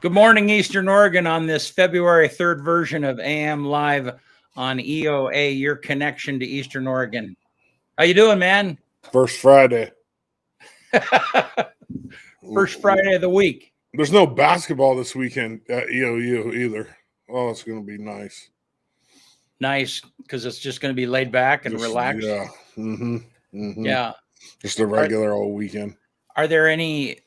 Good morning, Eastern Oregon, on this February 3rd version of AM Live on EOA, your connection to Eastern Oregon. How you doing, man? First Friday. First Friday of the week. There's no basketball this weekend at EOU either. Oh, it's going to be nice. Nice, because it's just going to be laid back and relaxed. Yeah. Mm-hmm. Mm-hmm. Yeah. Just a regular old weekend. Are there any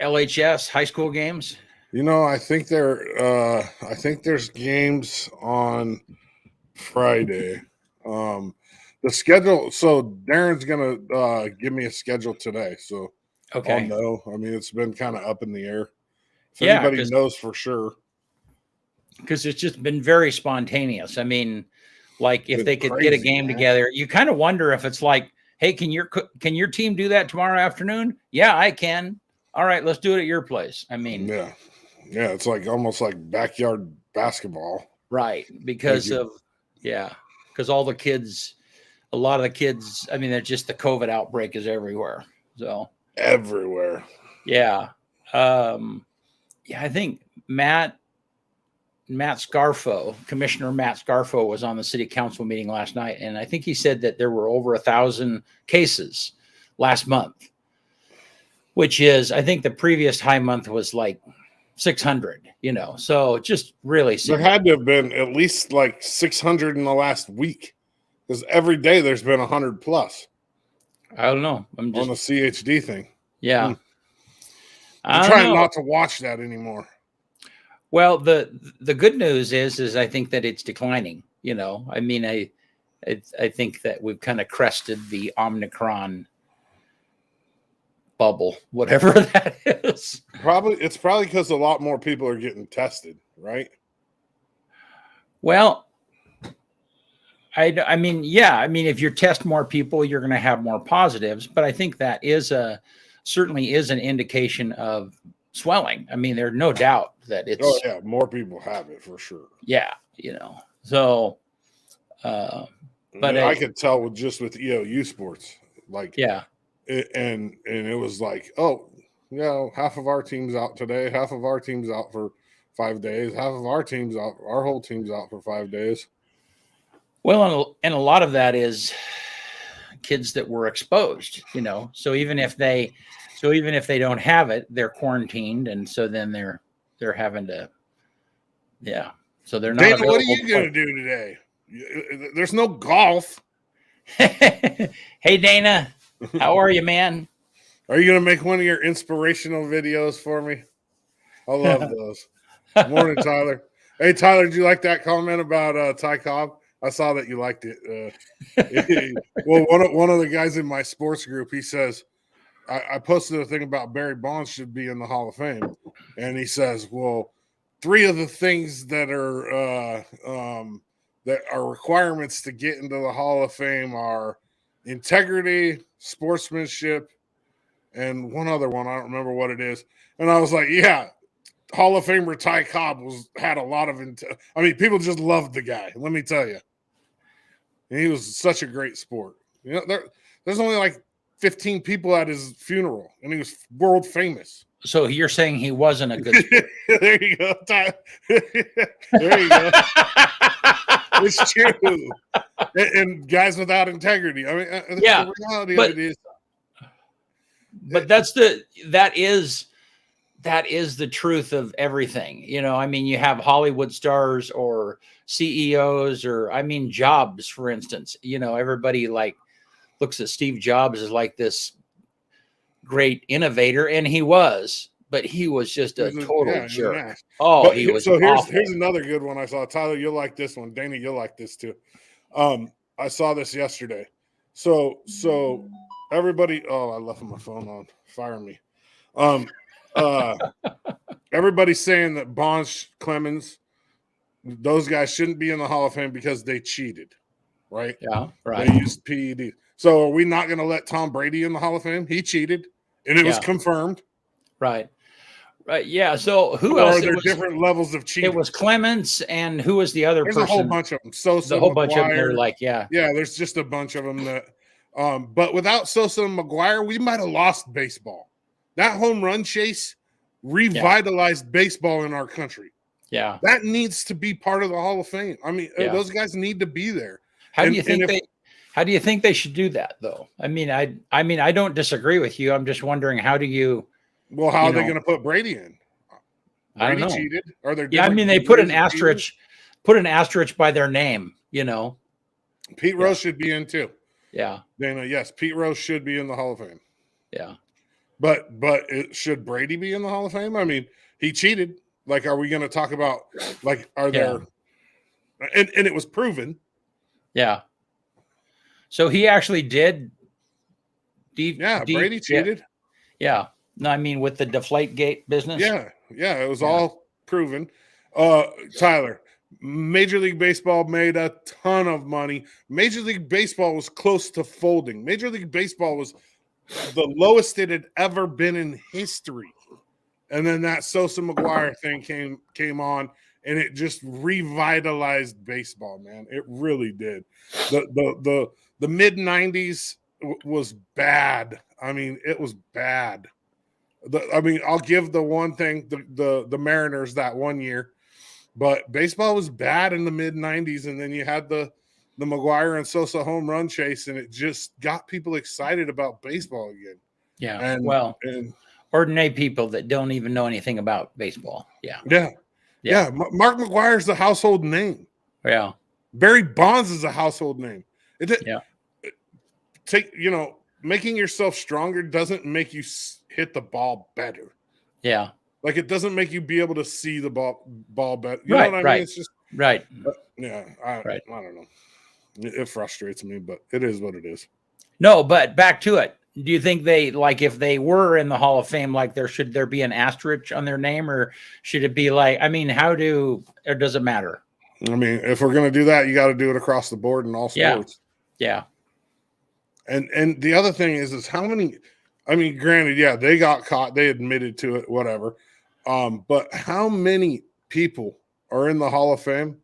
LHS high school games? You know, I think there's games on Friday. The schedule. So Darren's gonna give me a schedule today. So okay, I'll know. I mean, it's been kind of up in the air. If yeah, anybody knows for sure, because it's just been very spontaneous. I mean, like if they could crazy, get a game together, you kind of wonder if it's like, hey, can your team do that tomorrow afternoon? Yeah, I can. All right, let's do it at your place. I mean, yeah, it's like almost like backyard basketball, right? Because all the kids, a lot of the kids. I mean, they're just the COVID outbreak is everywhere. So everywhere. Yeah, I think Matt Scarfo, Commissioner Matt Scarfo, was on the city council meeting last night, and I think he said that there were over 1,000 cases last month, which is, I think the previous high month was like 600, so just really there had to have been at least like 600 in the last week, because every day there's been 100 plus. I don't know. I'm just on the CHD thing. Yeah. I'm trying not to watch that anymore. Well, the good news is I think that it's declining. I mean, I think that we've kind of crested the Omicron bubble, whatever that is. It's probably because a lot more people are getting tested, right? Well, I mean, if you test more people, you're going to have more positives, but I think that certainly is an indication of swelling. I mean, there's no doubt that it's. Oh yeah, more people have it for sure. Yeah, so. But I could tell with EOU sports, like yeah, and it was like, oh, half of our team's out today, half of our team's out for 5 days, half of our team's out, our whole team's out for 5 days. Well, and a lot of that is kids that were exposed, So even if they don't have it, they're quarantined, and so then they're having to, So they're not. Dana, what are you going to do today? There's no golf. Hey, Dana, how are you, man? Are you going to make one of your inspirational videos for me? I love those. Morning, Tyler. Hey, Tyler, did you like that comment about Ty Cobb? I saw that you liked it. Well, one of the guys in my sports group, he says, I posted a thing about Barry Bonds should be in the Hall of Fame. And he says, well, 3 of the things that are requirements to get into the Hall of Fame are integrity, sportsmanship, and one other one. I don't remember what it is. And I was like, yeah, Hall of Famer Ty Cobb had a lot of people just loved the guy, let me tell you. And he was such a great sport. There's only like 15 people at his funeral, and he was world famous. So you're saying he wasn't a good sport. There you go, Ty. There you go. It's true. And guys without integrity. I mean, the reality of it is. But that is the truth of everything. I mean, you have Hollywood stars or CEOs or, Jobs, for instance. Everybody looks at Steve Jobs as like this great innovator, and he was. But he was just a total jerk. Oh, he was. So here's another good one I saw. Tyler, you'll like this one. Dana, you'll like this too. I saw this yesterday. So everybody. Oh, I left my phone on. Fire me. Everybody's saying that Bonds, Clemens, those guys shouldn't be in the Hall of Fame because they cheated, right? Yeah, right. They used PEDs. So are we not going to let Tom Brady in the Hall of Fame? He cheated, and it was confirmed. Right. Right. Yeah. So who else? Are there different levels of cheating? It was Clemens, and who was the other person? There's a whole bunch of them. Sosa, the whole McGuire, bunch of them. They're like, yeah. There's just a bunch of them that. But without Sosa and McGuire, we might have lost baseball. That home run chase revitalized baseball in our country. Yeah. That needs to be part of the Hall of Fame. I mean, Yeah. those guys need to be there. How do you think they should do that though? I mean, I don't disagree with you. I'm just wondering, how do you? Well, how are they going to put Brady in? I don't know. Cheated? Are there? Yeah, I mean, they put an asterisk by their name. You know, Pete Rose should be in too. Yeah. Dana, yes, Pete Rose should be in the Hall of Fame. Yeah. But should Brady be in the Hall of Fame? I mean, he cheated. Like, are we going to talk about, like, are there, and it was proven. Yeah. So he actually did. Brady cheated. Yeah. No, I mean, with the Deflategate business. Yeah. It was all proven. Tyler, Major League Baseball made a ton of money. Major League Baseball was close to folding. Major League Baseball was the lowest it had ever been in history. And then that Sosa McGuire thing came on, and it just revitalized baseball, man. It really did. The mid 90s was bad. I mean, it was bad. I'll give the one thing, the Mariners that one year, but baseball was bad in the mid 90s, and then you had the McGuire and Sosa home run chase, and it just got people excited about baseball again. Yeah. And ordinary people that don't even know anything about baseball. Yeah. Mark McGuire's the household name. Yeah. Barry Bonds is a household name. Making yourself stronger doesn't make you hit the ball better. Yeah. Like, it doesn't make you be able to see the ball better. You know what I mean? It's just right. I don't know. It frustrates me, but it is what it is. No, but back to it. Do you think if they were in the Hall of Fame, like, should there be an asterisk on their name, or should it be like, I mean, or does it matter? I mean, if we're going to do that, you got to do it across the board in all sports. Yeah. And the other thing is how many, I mean, granted, they got caught, they admitted to it, whatever. But how many people are in the Hall of Fame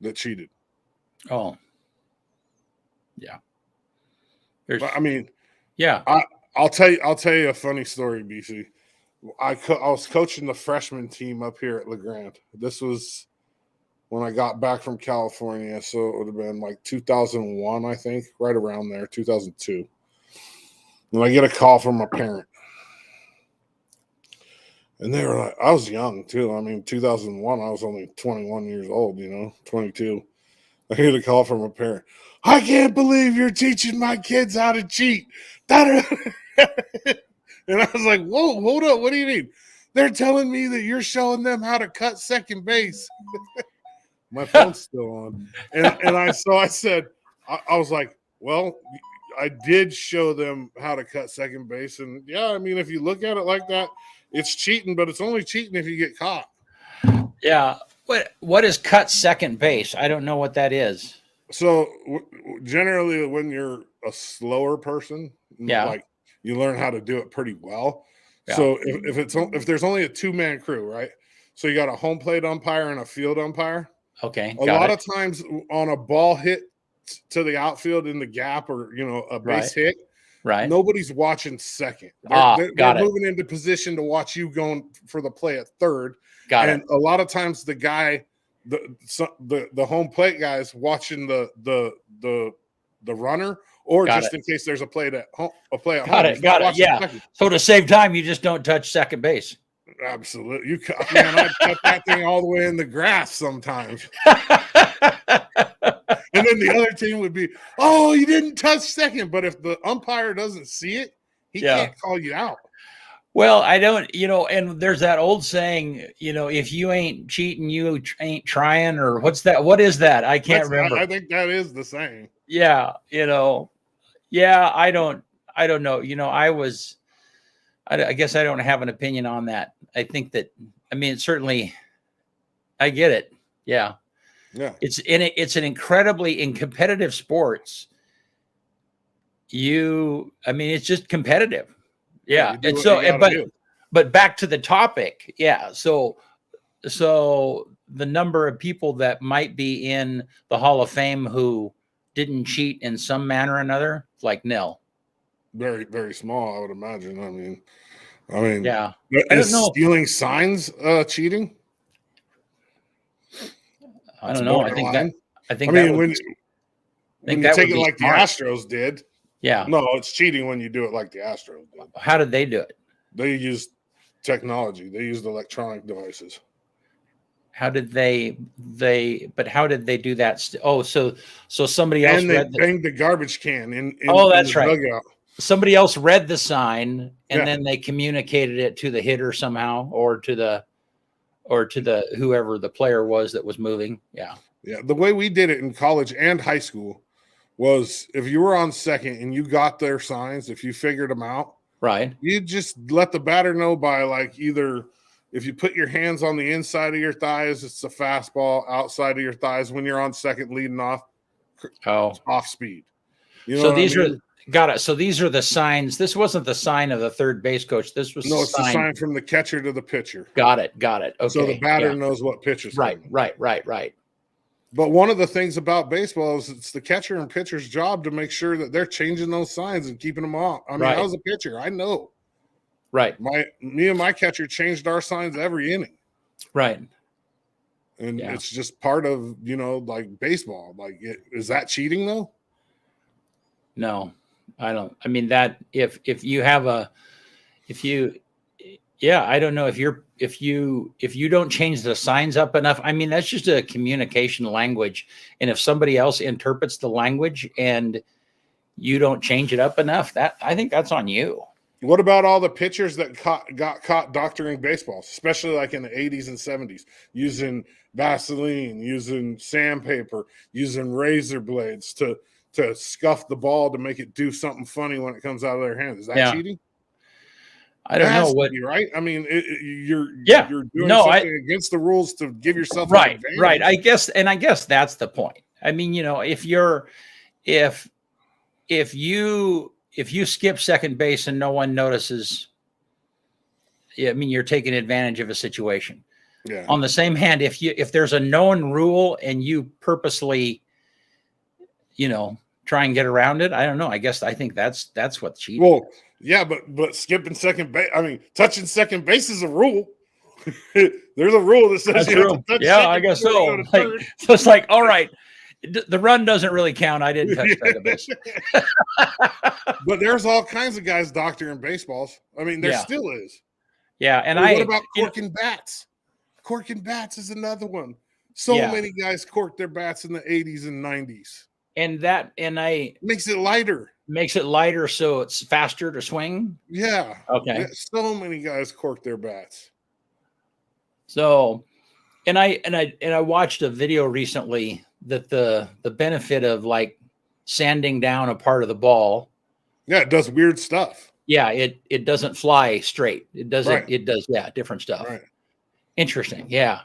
that cheated? Oh, yeah. I'll tell you a funny story, BC. I was coaching the freshman team up here at LeGrand. This was when I got back from California, so it would have been like 2001, I think, right around there, 2002. And I get a call from a parent. And they were like, I was young too. I mean, 2001, I was only 21 years old, 22. I get a call from a parent. I can't believe you're teaching my kids how to cheat. And I was like, whoa, hold up. What do you mean? They're telling me that you're showing them how to cut second base. My phone's still on. And I said, I was like, well, I did show them how to cut second base. And yeah, I mean, if you look at it like that, it's cheating, but it's only cheating if you get caught. Yeah. What is cut second base? I don't know what that is. So generally when you're a slower person, like, you learn how to do it pretty well. Yeah. So if there's only a 2-man crew, right? So you got a home plate umpire and a field umpire. Okay. A lot of times on a ball hit to the outfield in the gap, or a base hit, right? Nobody's watching second. They're moving into position to watch you going for the play at third. And a lot of times the guy, the home plate guy is watching the runner, or just in case there's a play at home. Got it. Yeah. Second. So to save time, you just don't touch second base. Absolutely. I'd cut that thing all the way in the grass sometimes. And then the other team would be, oh, you didn't touch second. But if the umpire doesn't see it, he can't call you out. Well, I don't, and there's that old saying, if you ain't cheating, you ain't trying, or what's that? What is that? I can't remember. I think that is the saying. Yeah. I don't know. I guess I don't have an opinion on that. I think that, certainly I get it. Yeah. Yeah. It's an incredibly, in competitive sports, it's just competitive. Yeah. And so, but back to the topic. Yeah. So the number of people that might be in the Hall of Fame who didn't cheat in some manner or another, like nil. Very, very small, I would imagine. I mean, Yeah. I is don't know. stealing signs cheating? I It's don't know. I think that borderline. I that mean, would be, when you take it like the smart. Astros did, Yeah. no, it's cheating when you do it like the Astros did. How did they do it? They used technology. They used electronic devices. How did but how did they do that? So somebody else And they read banged the garbage can in that's the right. dugout. Somebody else read the sign and Yeah. then they communicated it to the hitter somehow, or to the whoever the player was that was moving. Yeah. Yeah. The way we did it in college and high school was if you were on second and you got their signs, if you figured them out, Right. you just let the batter know by like either if you put your hands on the inside of your thighs, it's a fastball. Outside of your thighs, when you're on second leading off, off speed. You know So what these I mean? got it. So these are the signs. This wasn't the sign of the third base coach. This was No, it's the sign. sign from the catcher to the pitcher. Got it. Okay. So the batter knows what pitch is right, coming. right. But one of the things about baseball is it's the catcher and pitcher's job to make sure that they're changing those signs and keeping them off. I mean, I was a pitcher. I know. Right. Me and my catcher changed our signs every inning. Right. And it's just part of, like baseball. Like, is that cheating though? No, I don't. I mean, that if you have I don't know if you don't change the signs up enough. I mean, that's just a communication language. And if somebody else interprets the language and you don't change it up enough, I think that's on you. What about all the pitchers that got caught doctoring baseballs, especially like in the 80s and 70s, using Vaseline, using sandpaper, using razor blades to scuff the ball to make it do something funny when it comes out of their hands? Is that cheating? I don't know what. Right? I mean, you're doing something against the rules to give yourself an advantage. Right. I guess that's the point. I mean, if you skip second base and no one notices, I mean, you're taking advantage of a situation. Yeah. On the same hand, if there's a known rule and you purposely, try and get around it, I don't know. I think that's what's cheating. Well, yeah, but skipping second base, I mean, touching second base is a rule. There's a rule that says you have to touch second. I guess so. So it's like, all right, the run doesn't really count. I didn't touch second base. But there's all kinds of guys doctoring baseballs. I mean, there still is. Yeah, and what about corking bats? Corking bats is another one. So many guys corked their bats in the 80s and 90s. And makes it lighter. Makes it lighter, so it's faster to swing. Yeah. Okay. Yeah, so many guys cork their bats. So, and I watched a video recently that the benefit of like sanding down a part of the ball. Yeah, it does weird stuff. Yeah, it doesn't fly straight. It doesn't. Right. It does. Yeah, different stuff. Right. Interesting. Yeah.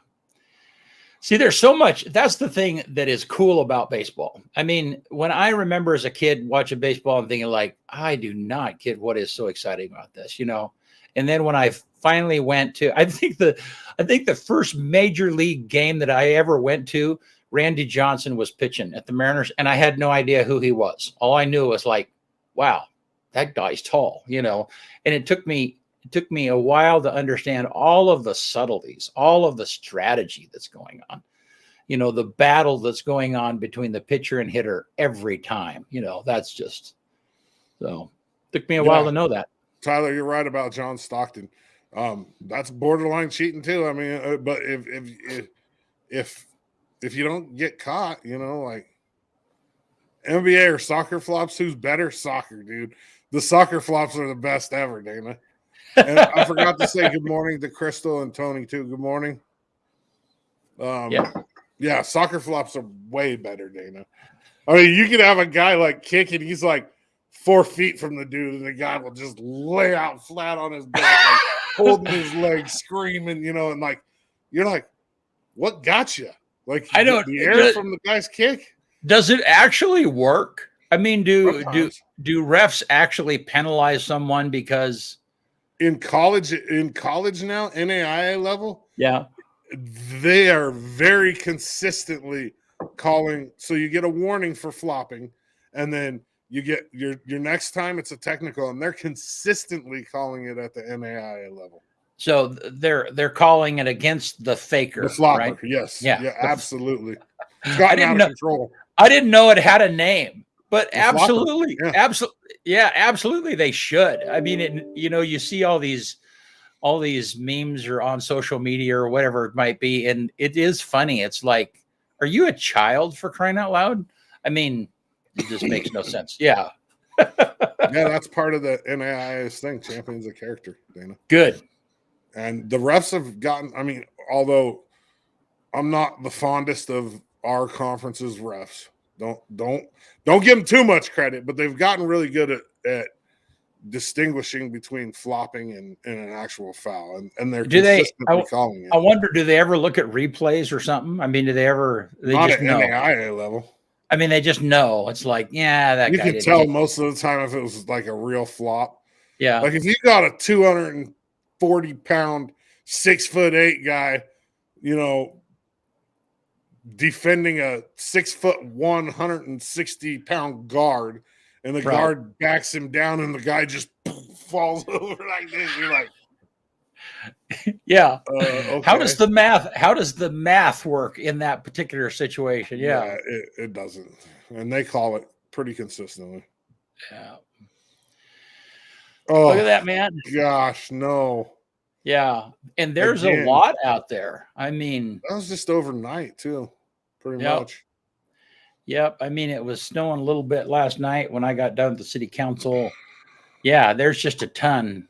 See, there's so much. That's the thing that is cool about baseball. I mean, when I remember as a kid watching baseball and thinking like, I do not get what is so exciting about this, And then when I finally went to, I think the first major league game that I ever went to, Randy Johnson was pitching at the Mariners, and I had no idea who he was. All I knew was like, wow, that guy's tall, And it took me a while to understand all of the subtleties, all of the strategy that's going on, the battle that's going on between the pitcher and hitter every time, that's just, so took me a while to know that. Tyler, you're right about John Stockton. That's borderline cheating too. I mean, but if you don't get caught, like NBA or soccer flops, who's better? Soccer, dude. The soccer flops are the best ever, Dana. And I forgot to say good morning to Crystal and Tony too. Good morning. Yeah, soccer flops are way better, Dana. I mean, you could have a guy like kick and he's like 4 feet from the dude, and the guy will just lay out flat on his back, like, holding his legs, screaming, and like you're like, what got you? Like, I don't. The air from the guy's kick. Does it actually work? I mean, do refs actually penalize someone because? In college now, NAIA level, yeah, they are very consistently calling. So you get a warning for flopping, and then you get your next time it's a technical, and they're consistently calling it at the NAIA level. So they're calling it against the faker, The flopper, right? yes, Yeah, absolutely. It's gotten out of control. I didn't know it had a name, but The absolutely, flopper, yeah. absolutely, they should. I mean, you see all these memes or on social media or whatever it might be, and it is funny. It's like, are you a child, for crying out loud? I mean, it just makes no sense. Yeah. Yeah, that's part of the NAIA's thing. Champions of character, Dana. Good. And the refs have gotten, I mean, although I'm not the fondest of our conference's refs. Don't give them too much credit, but they've gotten really good at distinguishing between flopping and an actual foul, and they're consistently calling it. I wonder, do they ever look at replays or something? I mean, do they ever? They not just at know. NAIA level. I mean, they just know. It's like, yeah, that you guy can tell most of the time if it was like a real flop. Yeah, like if you got a 240-pound, 6'8" guy, defending a 6'1", 160-pound guard, and the guard backs him down, and the guy just falls over like this. You're like, yeah. Okay. How does the math work in that particular situation? Yeah, it doesn't, and they call it pretty consistently. Yeah. Oh, look at that, man! Gosh, no. Yeah, and there's a lot out there. I mean, that was just overnight too, pretty much. Yep. I mean, it was snowing a little bit last night when I got done with the city council. Yeah, there's just a ton.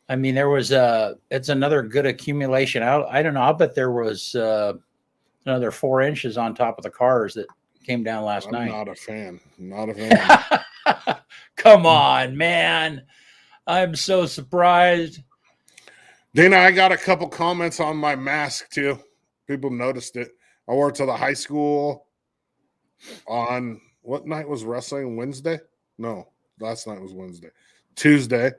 I mean, it's another good accumulation. I don't know. I'll bet there was another 4 inches on top of the cars that came down last night. Not a fan. Not a fan. Come on, man. I'm so surprised. Dana, I got a couple comments on my mask too. People noticed it. I wore it to the high school on what night was wrestling? Wednesday? No, last night was Wednesday. Tuesday.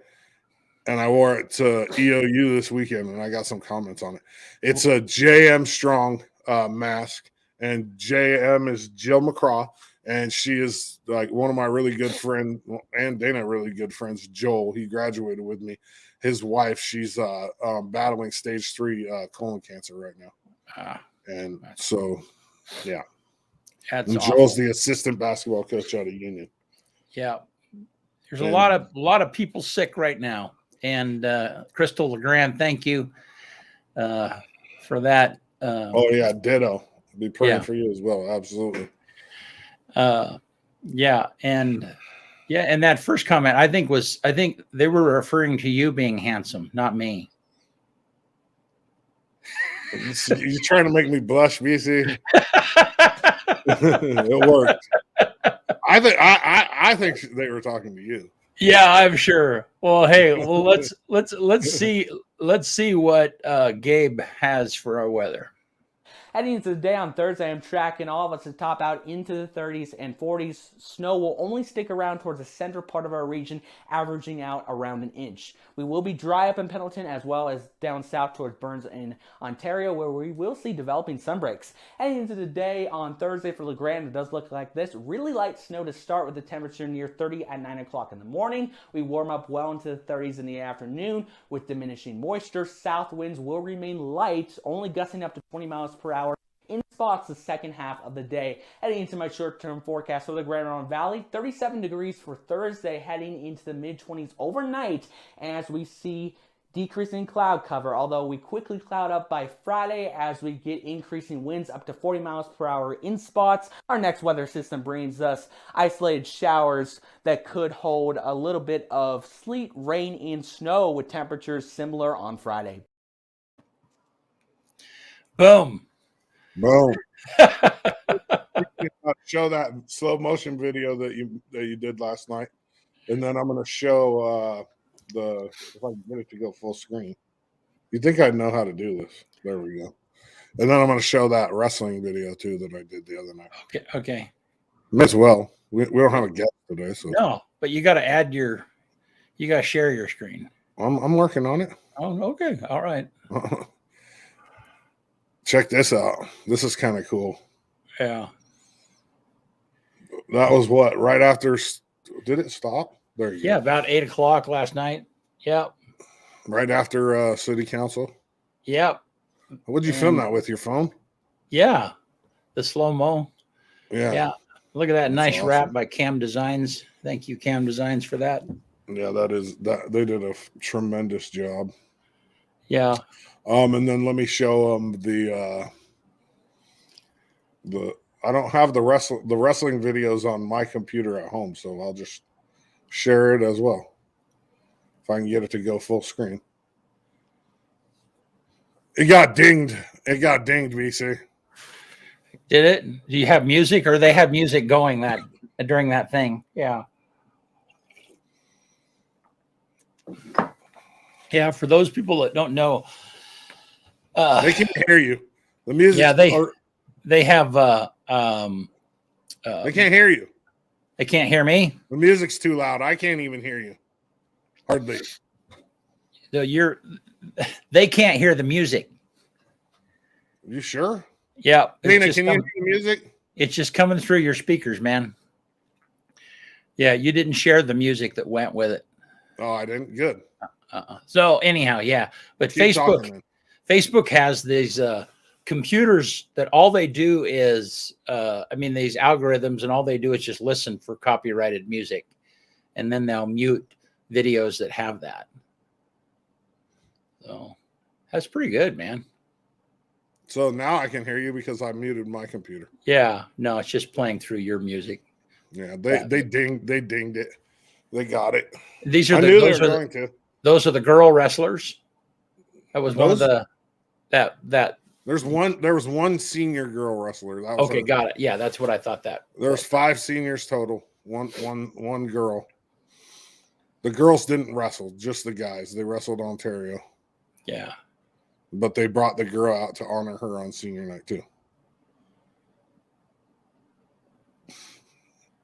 And I wore it to EOU this weekend, and I got some comments on it. It's a JM Strong mask, and JM is Jill McCraw, and she is like one of my really good friends, and Dana really good friends, Joel. He graduated with me. His wife, she's battling stage 3 colon cancer right now. And so, yeah. And Joel's the assistant basketball coach out of Union. Yeah. There's a lot of people sick right now. And Crystal LeGrand, thank you for that. Ditto. I'll be praying for you as well. Absolutely. And that first comment, I think they were referring to you being handsome, not me. You're trying to make me blush, BC. It worked. I think they were talking to you. Yeah, I'm sure. Well, hey, let's see what Gabe has for our weather. Heading into the day on Thursday, I'm tracking all of us to top out into the 30s and 40s. Snow will only stick around towards the center part of our region, averaging out around an inch. We will be dry up in Pendleton as well as down south towards Burns in Ontario, where we will see developing sunbreaks. Heading into the day on Thursday for LeGrand, it does look like this. Really light snow to start with the temperature near 30 at 9 o'clock in the morning. We warm up well into the 30s in the afternoon with diminishing moisture. South winds will remain light, only gusting up to 20 miles per hour in spots the second half of the day. Heading into my short-term forecast for the Grand Island Valley, 37 degrees for Thursday, heading into the mid-20s overnight as we see decreasing cloud cover, although we quickly cloud up by Friday as we get increasing winds up to 40 miles per hour in spots. Our next weather system brings us isolated showers that could hold a little bit of sleet, rain, and snow with temperatures similar on Friday. Boom. Show that slow motion video that you did last night, and then I'm going to show if I can get it to go full screen. You think I know how to do this? There we go. And then I'm going to show that wrestling video too that I did the other night. Okay. As well. We don't have a guest today, so no. But you got to you got to share your screen. I'm working on it. Oh, okay. All right. Check this out. This is kind of cool. Yeah. That was what, right after, did it stop? There you Yeah, go. about 8 o'clock last night. Yep. Right after city council. Yep. What'd you film that with, your phone? Yeah. The slow-mo. Yeah. Yeah. Look at that That's nice awesome. wrap by Cam Designs. Thank you, Cam Designs, for that. Yeah, that they did a tremendous job. Yeah. And then let me show them the I don't have the wrestling videos on my computer at home, so I'll just share it as well. If I can get it to go full screen. It got dinged, BC. Did it? Do you have music, or they had music going that during that thing? Yeah. Yeah, for those people that don't know, They can't hear you. The music. Yeah, they have. They can't hear you. They can't hear me. The music's too loud. I can't even hear you. Hardly. They can't hear the music. You sure? Yeah. Nina, can you hear the music? It's just coming through your speakers, man. Yeah, you didn't share the music that went with it. Oh, I didn't. Good. So anyhow, yeah. But Keep Facebook has these computers that all they do is, these algorithms, and all they do is just listen for copyrighted music, and then they'll mute videos that have that. So that's pretty good, man. So now I can hear you because I muted my computer. Yeah, no, it's just playing through your music. Yeah, they dinged it. They got it. Those are the girl wrestlers. That was one of the that. There was one senior girl wrestler. That was okay, got it. Yeah, that's what I thought that. There's 5 seniors total. One girl. The girls didn't wrestle, just the guys. They wrestled Ontario. Yeah. But they brought the girl out to honor her on senior night too.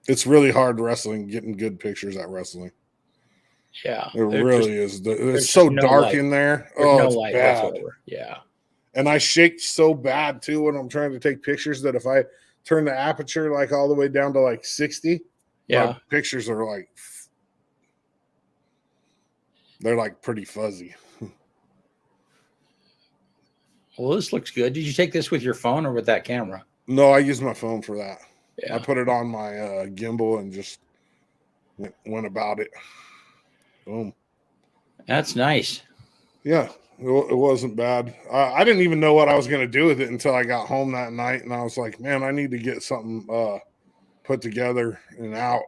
It's really hard wrestling, getting good pictures at wrestling. Yeah. It really is. It's so dark in there. There's it's light bad. whatsoever. Yeah. And I shake so bad too when I'm trying to take pictures that if I turn the aperture like all the way down to like 60, my pictures are like, they're like pretty fuzzy. Well, this looks good. Did you take this with your phone or with that camera? No, I use my phone for that. Yeah. I put it on my gimbal and just went about it. Boom. That's nice. Yeah, it wasn't bad. I didn't even know what I was going to do with it until I got home that night, and I was like, man, I need to get something put together and out.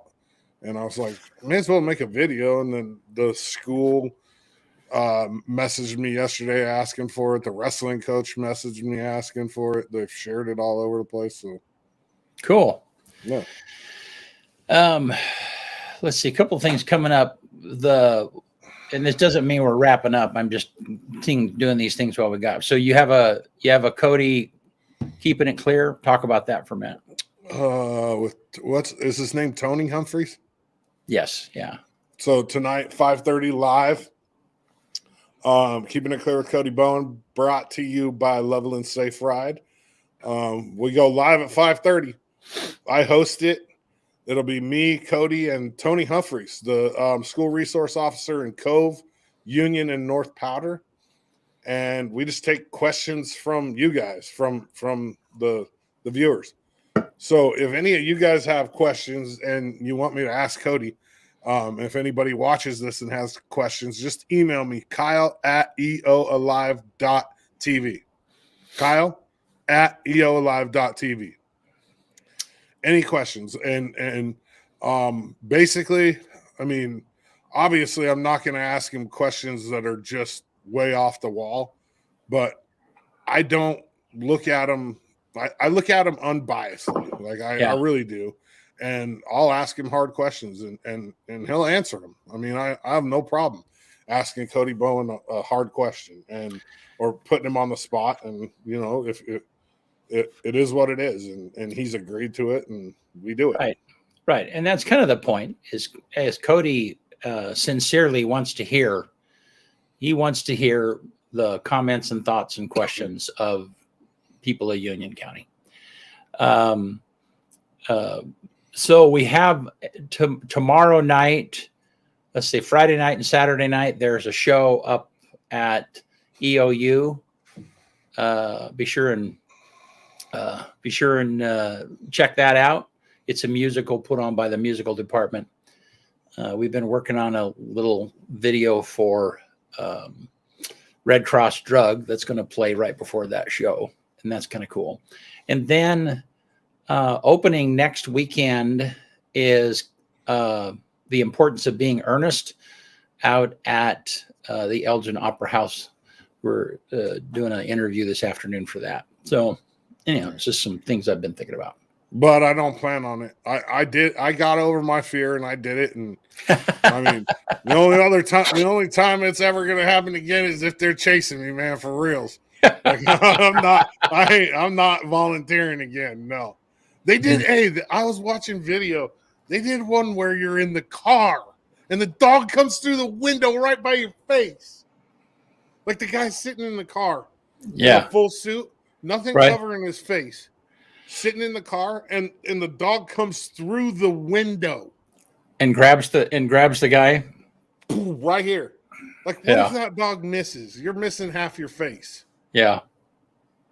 And I was like, may as well make a video. And then the school messaged me yesterday asking for it. The wrestling coach messaged me asking for it. They've shared it all over the place. So cool. Yeah. Let's see, a couple of things coming up. And this doesn't mean we're wrapping up. I'm just doing these things while we got. So you have a Cody keeping it clear. Talk about that for a minute. Is his name Tony Humphreys? Yes. Yeah. So tonight, 5:30 live. Keeping it clear with Cody Bowen, brought to you by Level and Safe Ride. We go live at 5:30. I host it. It'll be me, Cody, and Tony Humphreys, the school resource officer in Cove, Union, and North Powder. And we just take questions from you guys, from the viewers. So if any of you guys have questions and you want me to ask Cody, if anybody watches this and has questions, just email me, Kyle@eoalive.tv. Kyle@eoalive.tv. Any questions? And basically, I mean, obviously I'm not going to ask him questions that are just way off the wall, but I don't look at them. I look at them unbiasedly. Like I really do. And I'll ask him hard questions and he'll answer them. I mean, I have no problem asking Cody Bowen a hard question or putting him on the spot. And, you know, if it is what it is, and he's agreed to it, and we do it. Right. And that's kind of the point, is as Cody sincerely wants to hear, he wants to hear the comments and thoughts and questions of people of Union County. So we have tomorrow night, let's say Friday night and Saturday night, there's a show up at EOU. Be sure and check that out. It's a musical put on by the musical department. We've been working on a little video for Red Cross Drug that's going to play right before that show, and that's kind of cool. And then opening next weekend is The Importance of Being Earnest out at the Elgin Opera House. We're doing an interview this afternoon for that. So, anyhow, it's just some things I've been thinking about. But I don't plan on it. I got over my fear and I did it. And I mean, the only time it's ever going to happen again is if they're chasing me, man, for reals. Like, I'm not volunteering again. No, they did. Hey, I was watching video. They did one where you're in the car and the dog comes through the window right by your face. Like the guy sitting in the car. Yeah. In a full suit, nothing covering his face. Sitting in the car and the dog comes through the window and grabs the guy right here. Like, what if that dog misses? You're missing half your face. Yeah.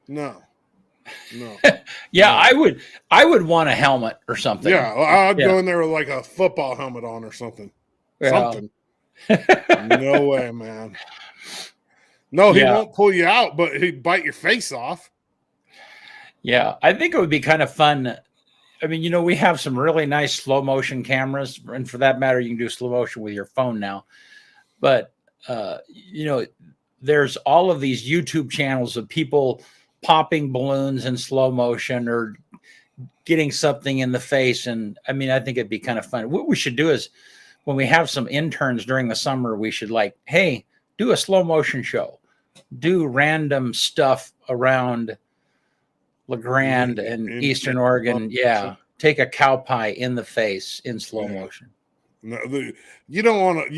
No. Yeah, no. I would want a helmet or something. Yeah, I'd go in there with like a football helmet on or something. Yeah. Something. No way, man. No, he won't pull you out, but he'd bite your face off. Yeah, I think it would be kind of fun. I mean, we have some really nice slow motion cameras, and for that matter, you can do slow motion with your phone now. But, there's all of these YouTube channels of people popping balloons in slow motion or getting something in the face. And I mean, I think it'd be kind of fun. What we should do is when we have some interns during the summer, we should hey, do a slow motion show, do random stuff around LeGrand and Eastern Oregon. Yeah. Take a cow pie in the face in slow motion. No, you don't want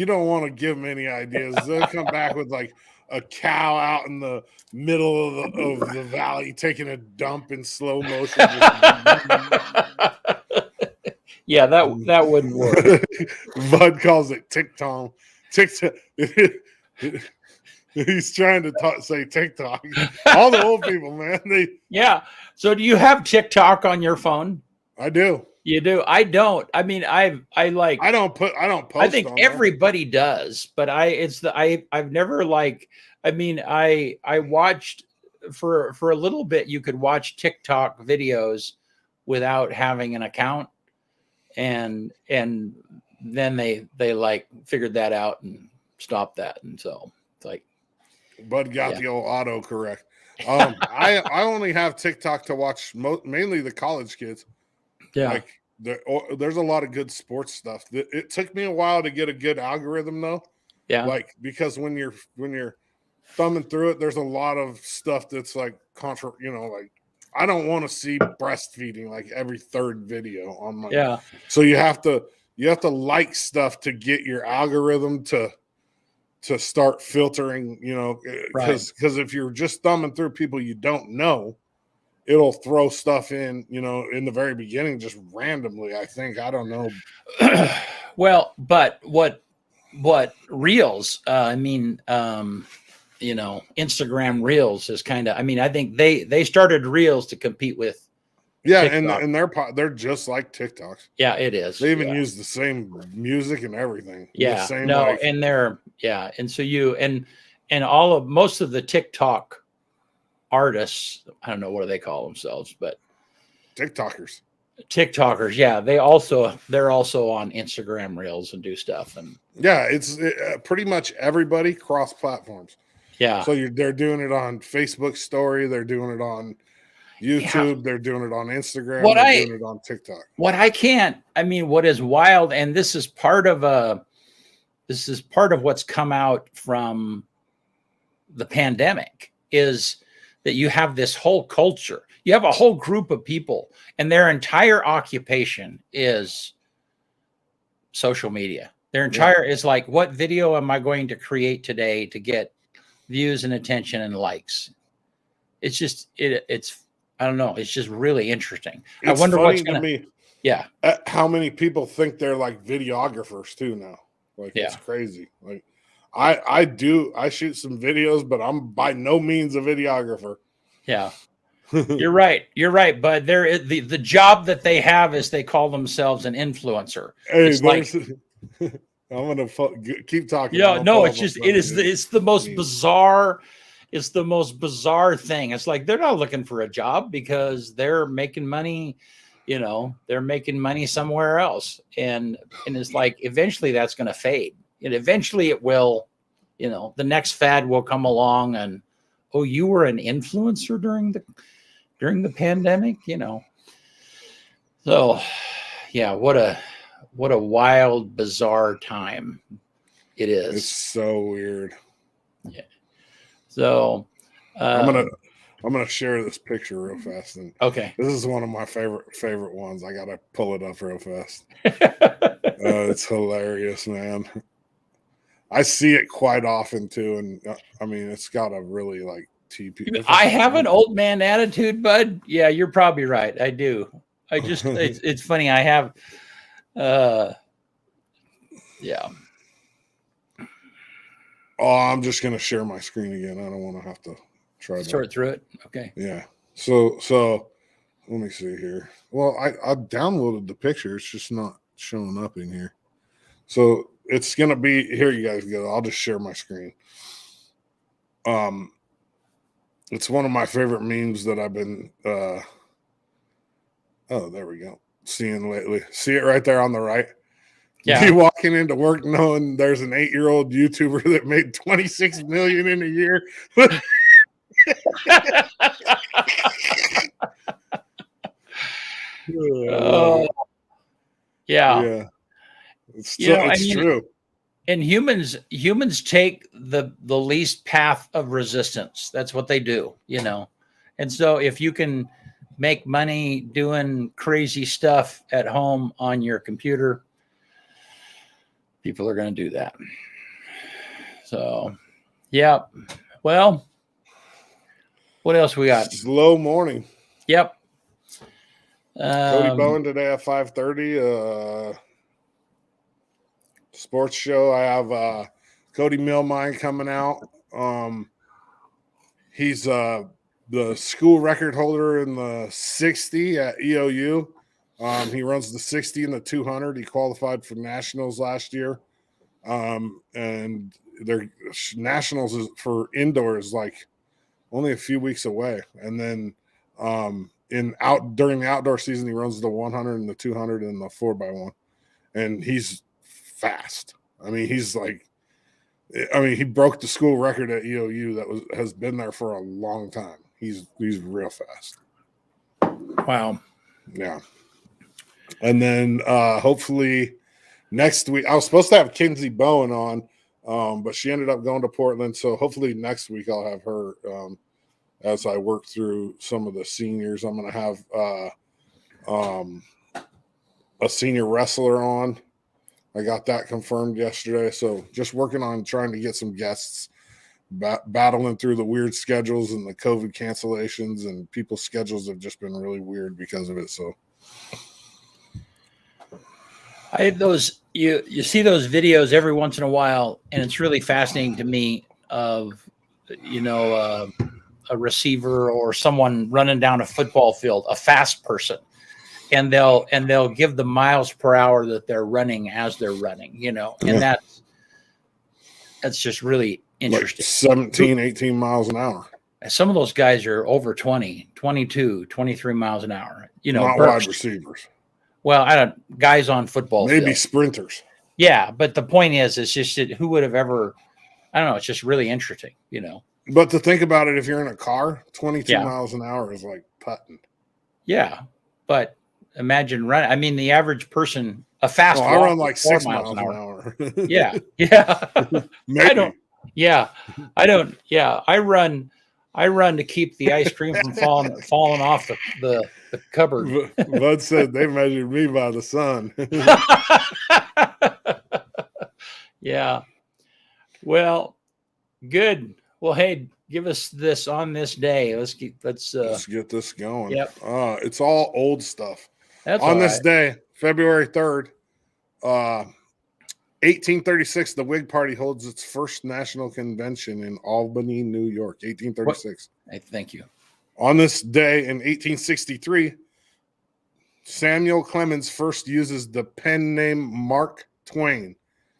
to give them any ideas. They'll come back with like a cow out in the middle of the valley taking a dump in slow motion. Yeah, that wouldn't work. Bud calls it TikTok. TikTok. He's trying to say TikTok. All the old people, man. Yeah. So do you have TikTok on your phone? I do. You do. I don't. I mean, I don't post. I think everybody does, but I've never I watched for a little bit. You could watch TikTok videos without having an account, and then they figured that out and stopped that, and so it's like. Bud got the old auto correct. I only have TikTok to watch mainly the college kids. Yeah, like there's a lot of good sports stuff. It took me a while to get a good algorithm though. Yeah, like because when you're thumbing through it, there's a lot of stuff that's like like I don't want to see breastfeeding like every third video on my. Yeah. So you have to like stuff to get your algorithm to start filtering, because if you're just thumbing through people you don't know, it'll throw stuff in, in the very beginning, just randomly. I think, I don't know. Well, but what Reels, Instagram Reels is kind of, I think they started Reels to compete with. Yeah, TikTok. and they're just like TikToks. Yeah, it is. They even use the same music and everything. Yeah, the same, and they're and so most of the TikTok artists, I don't know what do they call themselves, but TikTokers. Yeah, they're also on Instagram Reels and do stuff, and it's pretty much everybody cross platforms. Yeah, so they're doing it on Facebook Story, they're doing it on YouTube, they're doing it on Instagram, they're doing it on TikTok. What is wild, and this is part of what's come out from the pandemic, is that you have this whole culture. You have a whole group of people, and their entire occupation is social media. Their entire is like, what video am I going to create today to get views and attention and likes? It's just it's I don't know. It's just really interesting. It's I wonder funny what's going to me. Yeah. How many people think they're like videographers too now? Like Yeah. it's crazy. Like I shoot some videos, but I'm by no means a videographer. Yeah. You're right. You're right. But there is the job that they have is they call themselves an influencer. Hey, It's like, I'm gonna keep talking. yeah, no, pull it's up a just funny it's the most meme. bizarre. It's the most bizarre thing. It's like they're not looking for a job because they're making money, they're making money somewhere else. And it's like eventually that's going to fade. And eventually it will, the next fad will come along and, oh, you were an influencer during the pandemic, So yeah, what a wild, bizarre time it is. It's so weird. Yeah. So I'm gonna share this picture real fast. And okay. This is one of my favorite ones. I gotta pull it up real fast. It's hilarious, man. I see it quite often too, and I mean it's got a really like TP. I have an old man attitude, bud. Yeah, you're probably right. I do. I just it's funny. I have yeah. Oh, I'm just gonna share my screen again. I don't want to have to try to sort through it. Okay. Yeah. So let me see here. Well, I downloaded the picture. It's just not showing up in here. So it's gonna be here. You guys go. I'll just share my screen. It's one of my favorite memes that I've been. Oh, there we go. Seeing lately. See it right there on the right. Yeah. You walking into work knowing there's an 8-year-old YouTuber that made 26 million in a year. Oh, yeah. It's true. And humans take the least path of resistance. That's what they do, And so if you can make money doing crazy stuff at home on your computer, people are going to do that. So, yeah. Well, what else we got? Slow morning. Yep. Cody Bowen today at 5:30. Sports show. I have Cody Millmine coming out. He's the school record holder in the 60 at EOU. He runs the 60 and the 200. He qualified for nationals last year. And their nationals is for indoors like only a few weeks away. And then during the outdoor season, he runs the 100 and the 200 and the 4x1. And he's fast. I mean, he broke the school record at EOU that has been there for a long time. He's real fast. Wow. Yeah. And then hopefully next week, I was supposed to have Kinsey Bowen on, but she ended up going to Portland. So hopefully next week I'll have her as I work through some of the seniors. I'm going to have a senior wrestler on. I got that confirmed yesterday. So just working on trying to get some guests, battling through the weird schedules and the COVID cancellations, and people's schedules have just been really weird because of it. So I have those, you see those videos every once in a while, and it's really fascinating to me of, a receiver or someone running down a football field, a fast person. And they'll give the miles per hour that they're running as they're running, and that's just really interesting. Like 17, 18 miles an hour. Some of those guys are over 20, 22, 23 miles an hour, not wide receivers. Well, guys on football maybe field. Sprinters. Yeah. But the point is, it's just who would have ever, I don't know. It's just really interesting, But to think about it, if you're in a car, 22 miles an hour is like putting. Yeah. But imagine running. I mean, the average person, a fast walk, I run like 6 miles an hour. Yeah. Yeah. Maybe. I run to keep the ice cream from falling off the cupboard. Bud said they measured me by the sun. Yeah. Well, good. Well, hey, give us this on this day. Let's get this going. Yep. It's all old stuff. That's On all this right. day, February 3rd, 1836, the Whig Party holds its first national convention in Albany, New York. 1836. Thank you. On this day in 1863, Samuel Clemens first uses the pen name Mark Twain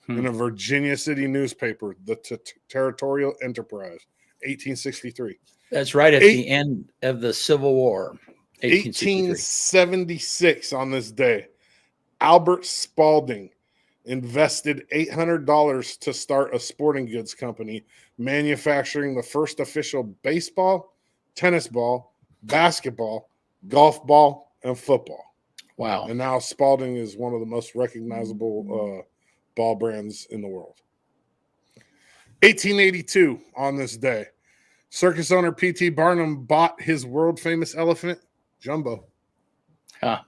in a Virginia City newspaper, the Territorial Enterprise. 1863. That's right at the end of the Civil War. 1876 on this day, Albert Spalding invested $800 to start a sporting goods company manufacturing the first official baseball, tennis ball, basketball, golf ball, and football. Wow. And now Spalding is one of the most recognizable ball brands in the world. 1882 on this day, circus owner P.T. Barnum bought his world-famous elephant, Jumbo. Huh.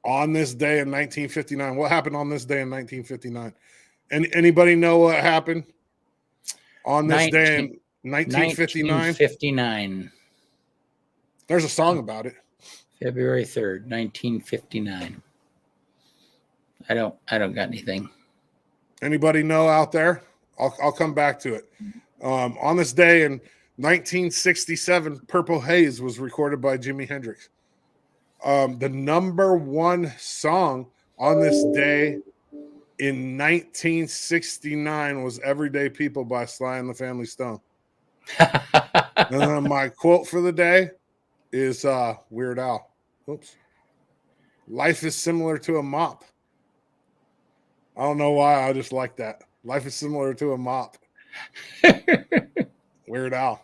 On this day in 1959. What happened on this day in 1959? Anybody know what happened on this day in 1959? 1959. There's a song about it. February 3rd, 1959. I don't got anything. Anybody know out there? I'll come back to it. On this day in 1967, Purple Haze was recorded by Jimi Hendrix. The number one song on this day in 1969 was Everyday People by Sly and the Family Stone. And my quote for the day is Weird Al. Oops. Life is similar to a mop. I don't know why. I just like that. Life is similar to a mop. Weird Al.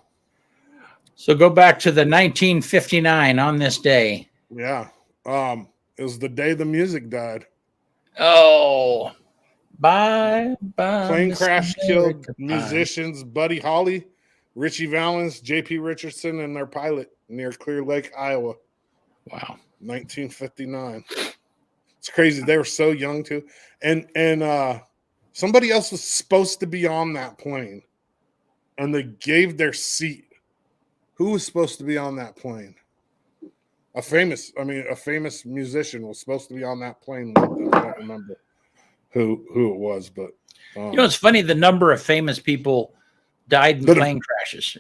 So go back to the 1959 on this day. Yeah. It was the day the music died. Oh. Bye. Plane crash killed Goodbye. musicians Buddy Holly, Richie Valens, J.P. Richardson, and their pilot near Clear Lake, Iowa. Wow. 1959. It's crazy. They were so young too. And somebody else was supposed to be on that plane, and they gave their seat. Who was supposed to be on that plane? A famous musician was supposed to be on that plane with them. I don't remember who it was, but it's funny. The number of famous people died in plane crashes.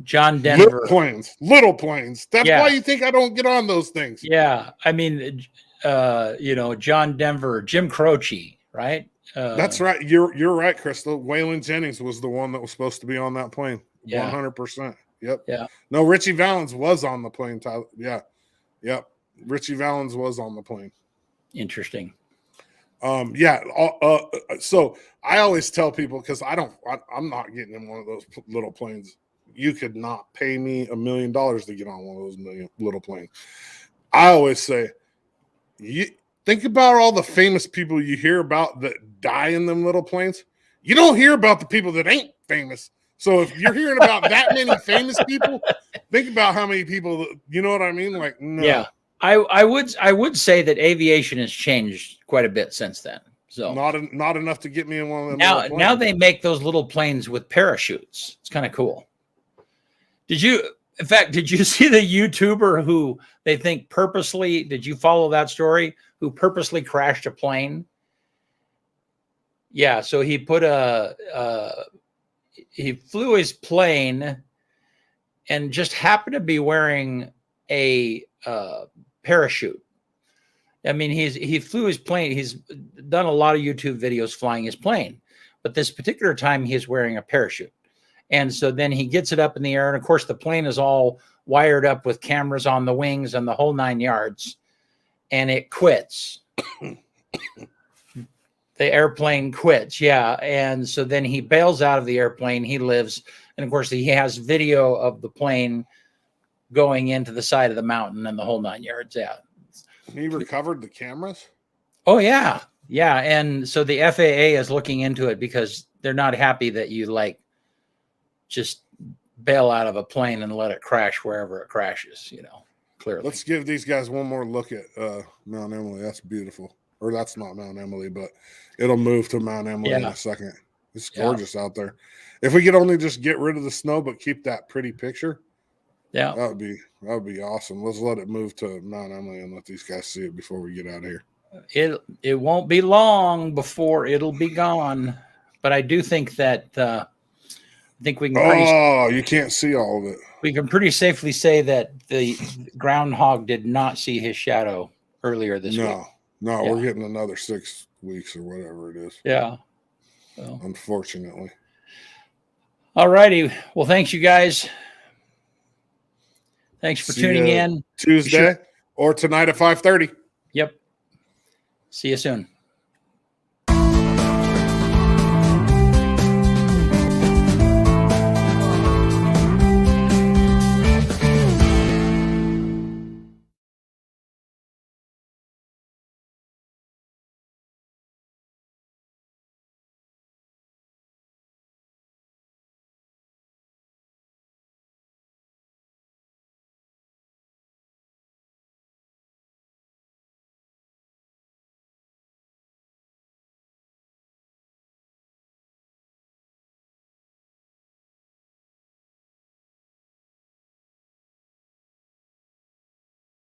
John Denver. Little planes. That's why you think I don't get on those things. Yeah, I mean, John Denver, Jim Croce, right? That's right. You're right, Crystal. Waylon Jennings was the one that was supposed to be on that plane. 100%. Yep. Yeah. No, Richie Valens was on the plane, Tyler. Yeah. Yep. Richie Valens was on the plane. Interesting. So I always tell people, because I'm not getting in one of those little planes. You could not pay me $1 million to get on one of those little planes. I always say, you think about all the famous people you hear about that die in them little planes. You don't hear about the people that ain't famous. So if you're hearing about that many famous people, think about how many people, you know what I mean? Like, no. Yeah. I would say that aviation has changed quite a bit since then. So not enough to get me in one of them. Now they make those little planes with parachutes. It's kind of cool. Did you see the YouTuber who they think purposely, did you follow that story? Who purposely crashed a plane? Yeah, so he put he flew his plane and just happened to be wearing a parachute. I mean, he flew his plane. He's done a lot of YouTube videos flying his plane, but this particular time he's wearing a parachute. And so then he gets it up in the air. And of course, the plane is all wired up with cameras on the wings and the whole 9 yards. And it quits. The airplane quits. Yeah. And so then he bails out of the airplane. He lives. And of course, he has video of the plane going into the side of the mountain and the whole 9 yards. Yeah. He recovered the cameras? Oh, yeah. Yeah. And so the FAA is looking into it because they're not happy that you just bail out of a plane and let it crash wherever it crashes, clearly. Let's give these guys one more look at Mount Emily. That's beautiful. Or that's not Mount Emily, but it'll move to Mount Emily in a second. It's gorgeous out there. If we could only just get rid of the snow but keep that pretty picture, Yeah. That would be awesome. Let's let it move to Mount Emily and let these guys see it before we get out of here. It won't be long before it'll be gone. But I do think that I think we can you can't see all of it. We can pretty safely say that the groundhog did not see his shadow earlier this week. No, Yeah. we're getting another 6 weeks or whatever it is. Yeah. So. Unfortunately. All righty. Well, thanks, you guys. Thanks for tuning in. Tuesday or tonight at 5:30. Yep. See you soon.